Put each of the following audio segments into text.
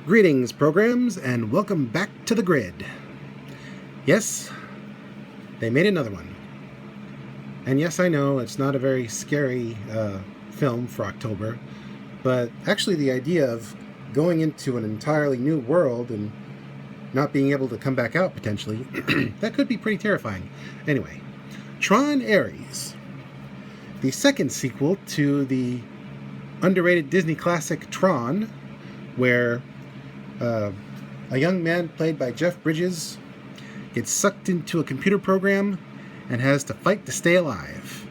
Greetings, programs, and welcome back to the grid. Yes, they made another one. And yes, I know it's not a very scary film for October, but actually the idea of going into an entirely new world and not being able to come back out potentially, that could be pretty terrifying. Anyway, TRON Aries, the second sequel to the underrated Disney classic TRON, where a young man played by Jeff Bridges gets sucked into a computer program and has to fight to stay alive.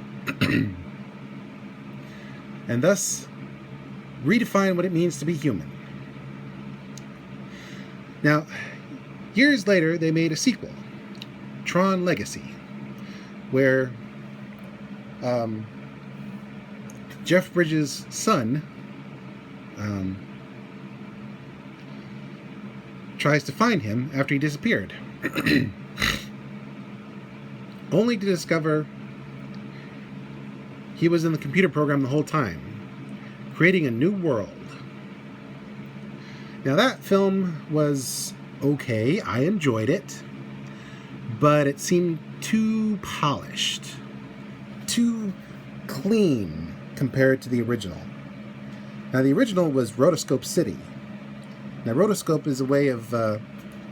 And thus redefine what it means to be human. Now, years later, they made a sequel, TRON Legacy, where Jeff Bridges' son tries to find him after he disappeared, only to discover he was in the computer program the whole time, creating a new world. Now, that film was okay. I enjoyed it, but it seemed too polished, too clean compared to the original. Now, the original was Rotoscope City. Now, Rotoscope is a way of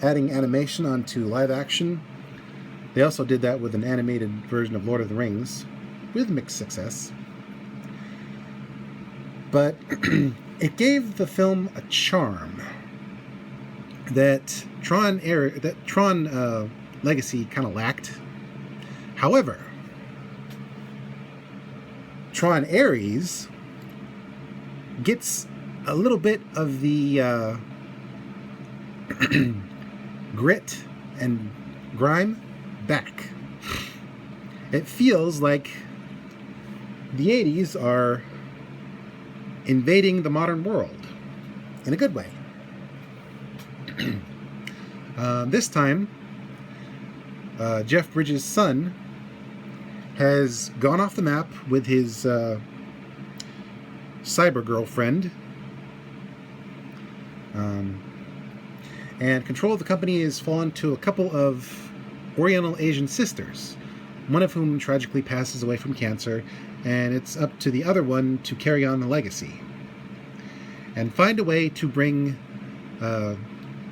adding animation onto live action. They also did that with an animated version of Lord of the Rings, with mixed success. But it gave the film a charm that TRON Legacy kind of lacked. However, TRON Aries gets a little bit of the grit and grime back. It feels like the 80s are invading the modern world in a good way. This time, Jeff Bridges' son has gone off the map with his cyber girlfriend, and control of the company has fallen to a couple of Oriental Asian sisters, one of whom tragically passes away from cancer, and it's up to the other one to carry on the legacy and find a way to bring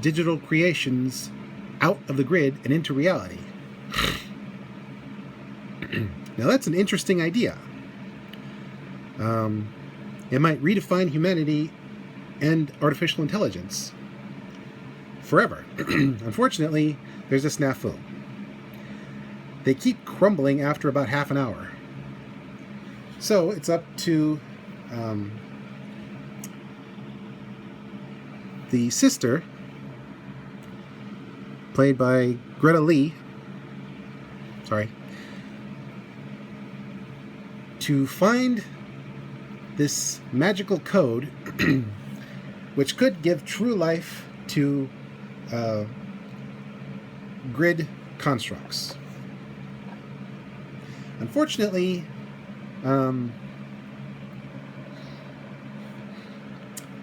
digital creations out of the grid and into reality. Now, that's an interesting idea. It might redefine humanity and artificial intelligence forever. Unfortunately, there's a snafu. They keep crumbling after about half an hour. So it's up to the sister, played by Greta Lee, to find this magical code which could give true life to grid constructs. Unfortunately,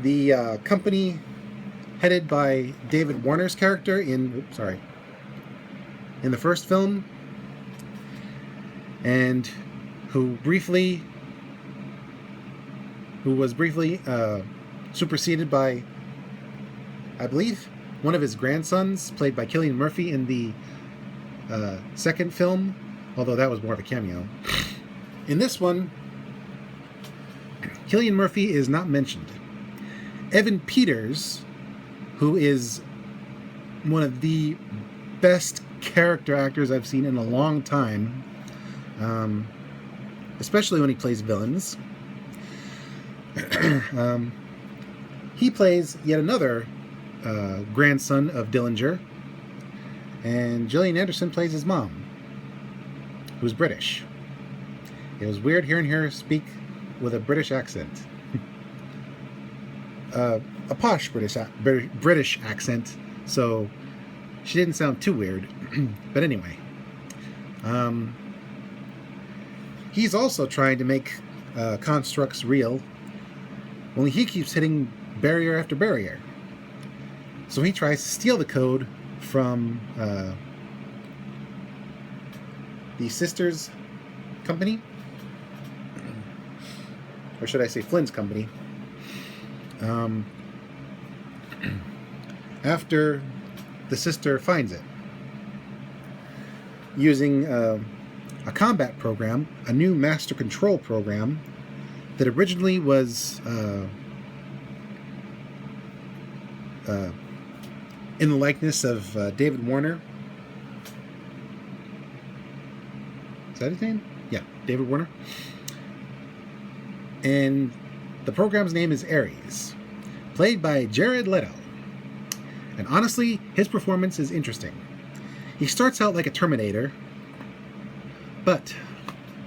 the company headed by David Warner's character in the first film, and who was briefly superseded by, I believe, one of his grandsons, played by Cillian Murphy in the second film, although that was more of a cameo. In this one, Cillian Murphy is not mentioned. Evan Peters, who is one of the best character actors I've seen in a long time, especially when he plays villains. He plays yet another grandson of Dillinger, and Gillian Anderson plays his mom, who's British. It was weird hearing her speak with a British accent. A posh British accent, so she didn't sound too weird. But anyway, he's also trying to make constructs real, only he keeps hitting barrier after barrier. So he tries to steal the code from the sister's company, or should I say Flynn's company, after the sister finds it. Using a combat program, a new master control program that originally was in the likeness of David Warner. Is that his name? Yeah, David Warner. And the program's name is Aries, played by Jared Leto. And honestly, his performance is interesting. He starts out like a Terminator, but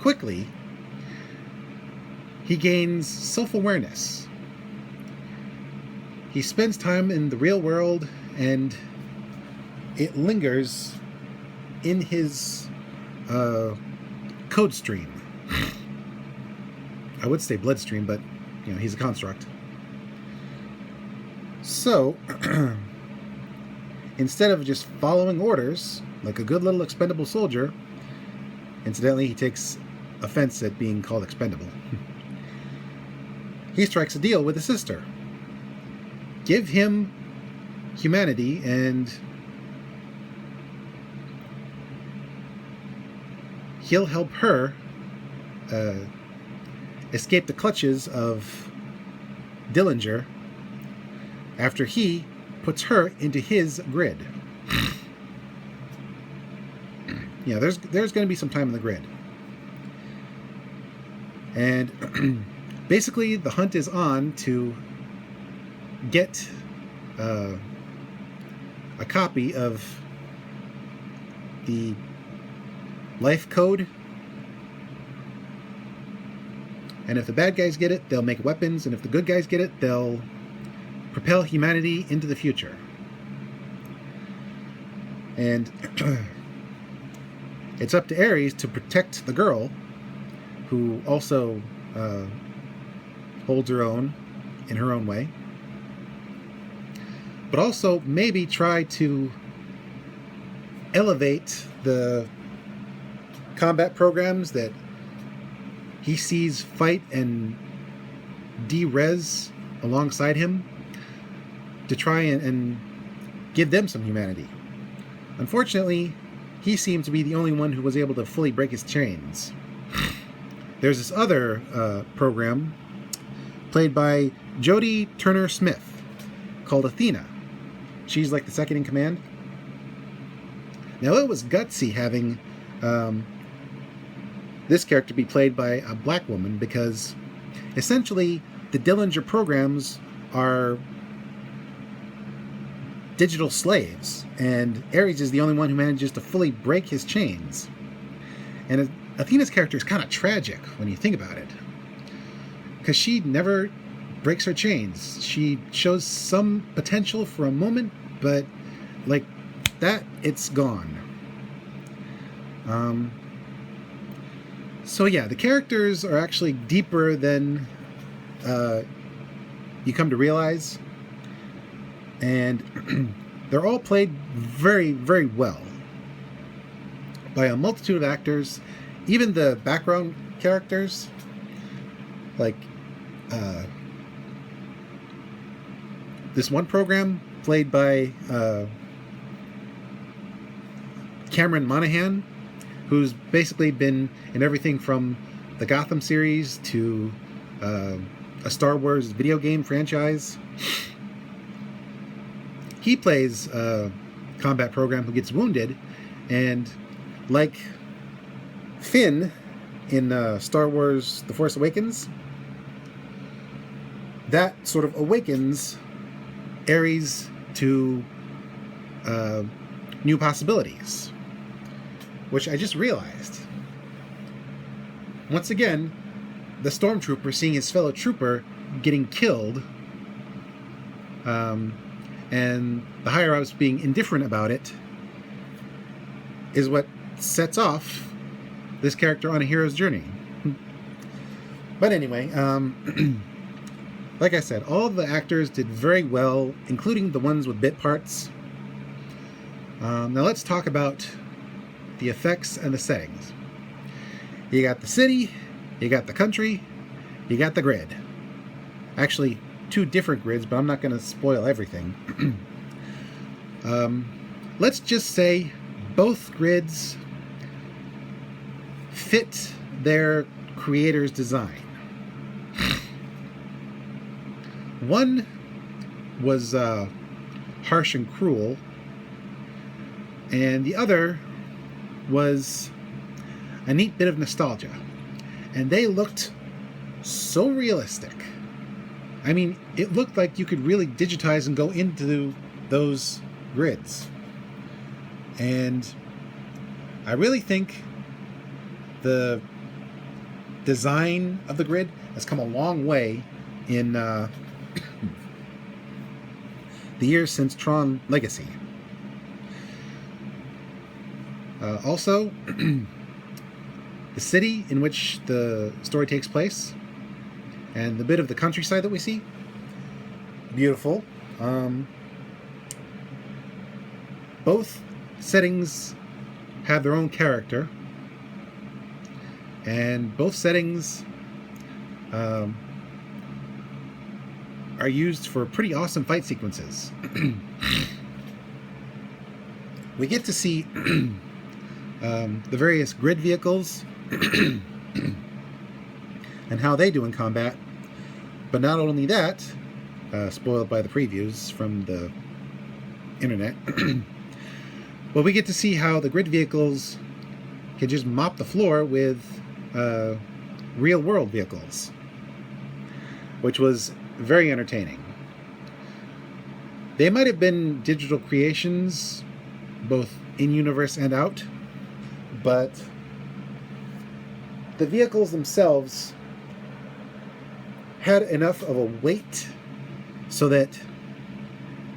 quickly he gains self-awareness. He spends time in the real world, and it lingers in his code stream. I would say bloodstream, but you know, he's a construct. So instead of just following orders like a good little expendable soldier, incidentally, he takes offense at being called expendable. He strikes a deal with his sister. Give him humanity, and he'll help her escape the clutches of Dillinger after he puts her into his grid. Yeah, there's going to be some time in the grid. And basically the hunt is on to get a copy of the life code. And if the bad guys get it, they'll make weapons. And if the good guys get it, they'll propel humanity into the future. And it's up to Aries to protect the girl, who also holds her own in her own way. But also maybe try to elevate the combat programs that he sees fight and de-rez alongside him, to try and give them some humanity. Unfortunately, he seemed to be the only one who was able to fully break his chains. There's this other program played by Jodie Turner-Smith called Athena. She's like the second in command. Now, it was gutsy having this character be played by a black woman, because essentially the Dillinger programs are digital slaves, and Aries is the only one who manages to fully break his chains. And Athena's character is kind of tragic when you think about it, because she never breaks her chains. She shows some potential for a moment, but like that, it's gone. So yeah, the characters are actually deeper than you come to realize, and they're all played very, very well by a multitude of actors. Even the background characters, like this one program played by Cameron Monaghan, who's basically been in everything from the Gotham series to a Star Wars video game franchise. He plays a combat program who gets wounded, and like Finn in Star Wars The Force Awakens, that sort of awakens Aries to new possibilities, which I just realized. Once again, the stormtrooper seeing his fellow trooper getting killed, and the higher-ups being indifferent about it, is what sets off this character on a hero's journey. But anyway, Like I said, all of the actors did very well, including the ones with bit parts. Now let's talk about the effects and the settings. You got the city, you got the country, you got the grid. Actually, 2 different grids, but I'm not going to spoil everything. Let's just say both grids fit their creator's design. One was harsh and cruel, and the other was a neat bit of nostalgia. And they looked so realistic. I mean, it looked like you could really digitize and go into those grids. And I really think the design of the grid has come a long way in the years since Tron Legacy. Also, the city in which the story takes place and the bit of the countryside that we see, beautiful. Both settings have their own character, and both settings are used for pretty awesome fight sequences. We get to see the various grid vehicles and how they do in combat. But not only that, spoiled by the previews from the internet, but we get to see how the grid vehicles can just mop the floor with real-world vehicles, which was very entertaining. They might have been digital creations, both in-universe and out, but the vehicles themselves had enough of a weight so that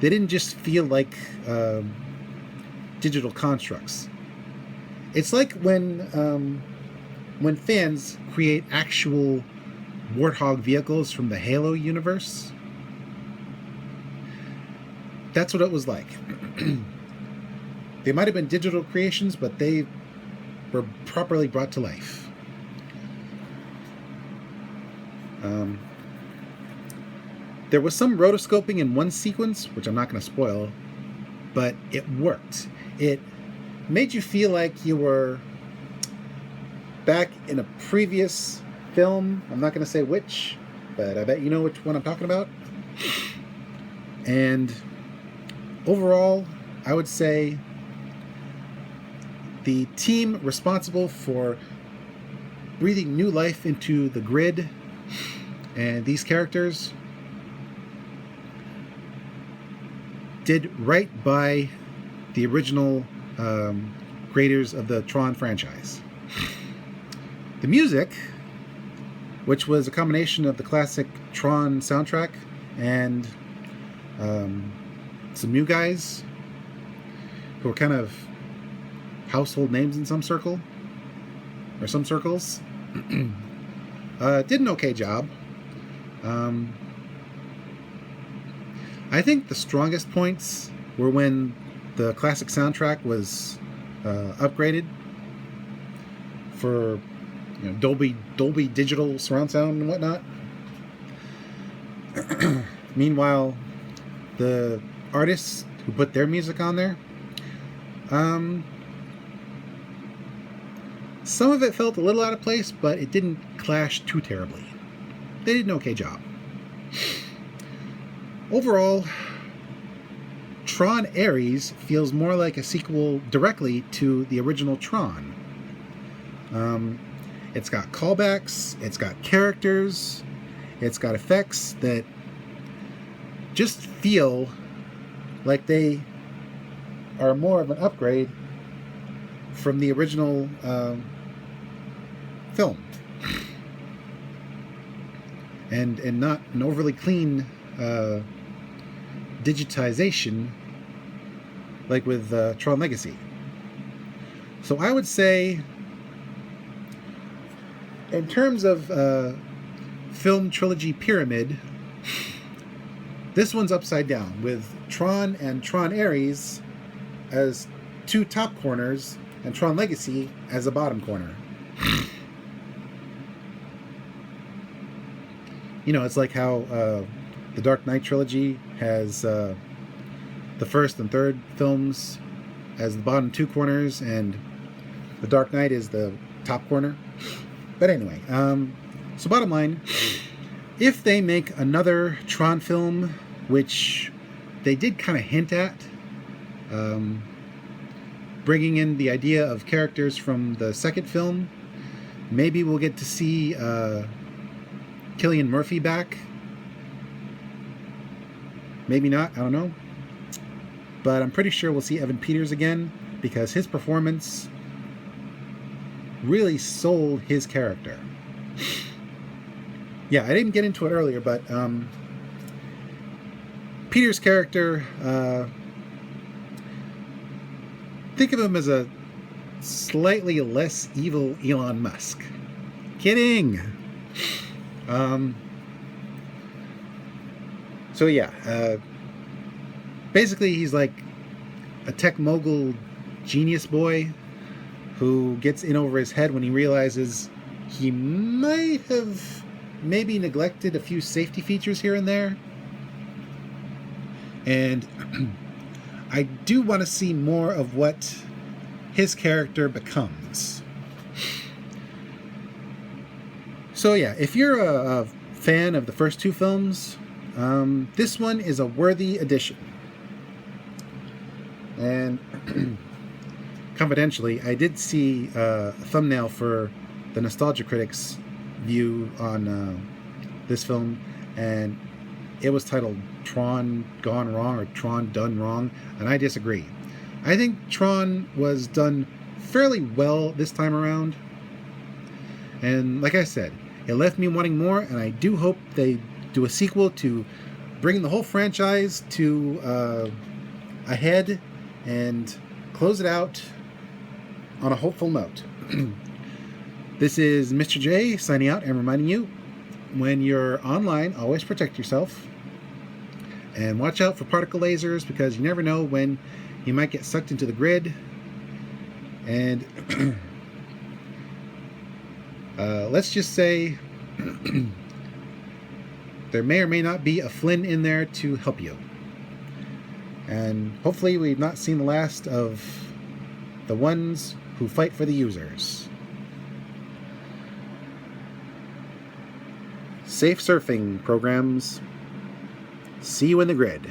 they didn't just feel like digital constructs. It's like when fans create actual Warthog vehicles from the Halo universe. That's what it was like. They might have been digital creations, but they were properly brought to life. There was some rotoscoping in one sequence, which I'm not going to spoil, but it worked. It made you feel like you were back in a previous film. I'm not going to say which, but I bet you know which one I'm talking about. And overall, I would say the team responsible for breathing new life into the grid and these characters did right by the original creators of the Tron franchise. The music, which was a combination of the classic Tron soundtrack and some new guys who are kind of household names in some circles, did an okay job. I think the strongest points were when the classic soundtrack was upgraded for Dolby digital surround sound and whatnot. Meanwhile, the artists who put their music on there, some of it felt a little out of place, but it didn't clash too terribly. They did an okay job. Overall, Tron Aries feels more like a sequel directly to the original Tron. It's got callbacks, it's got characters, it's got effects that just feel like they are more of an upgrade from the original film, and not an overly clean digitization like with Tron Legacy. So I would say, in terms of film trilogy pyramid, This one's upside down, with Tron and Tron Aries as two top corners, and Tron Legacy as a bottom corner. You know, it's like how the Dark Knight trilogy has the first and third films as the bottom two corners, and the Dark Knight is the top corner. But anyway, so bottom line, if they make another Tron film, which they did kind of hint at, bringing in the idea of characters from the second film, maybe we'll get to see Cillian Murphy back. Maybe not, I don't know. But I'm pretty sure we'll see Evan Peters again, because his performance really sold his character. Yeah, I didn't get into it earlier, but Peter's character, think of him as a slightly less evil Elon Musk. Kidding! So yeah, basically he's like a tech mogul genius boy who gets in over his head when he realizes he might have maybe neglected a few safety features here and there. And I do want to see more of what his character becomes. So yeah, if you're a fan of the first two films, this one is a worthy addition. And confidentially, I did see a thumbnail for the Nostalgia Critics view on this film, and it was titled Tron Gone Wrong or Tron Done Wrong, and I disagree. I think Tron was done fairly well this time around, and like I said, it left me wanting more, and I do hope they do a sequel to bring the whole franchise to a head and close it out on a hopeful note. This is Mr. J signing out and reminding you, when you're online, always protect yourself. And watch out for particle lasers, because you never know when you might get sucked into the grid. And let's just say there may or may not be a Flynn in there to help you. And hopefully we've not seen the last of the ones who fight for the users. Safe surfing programs. See you in the grid.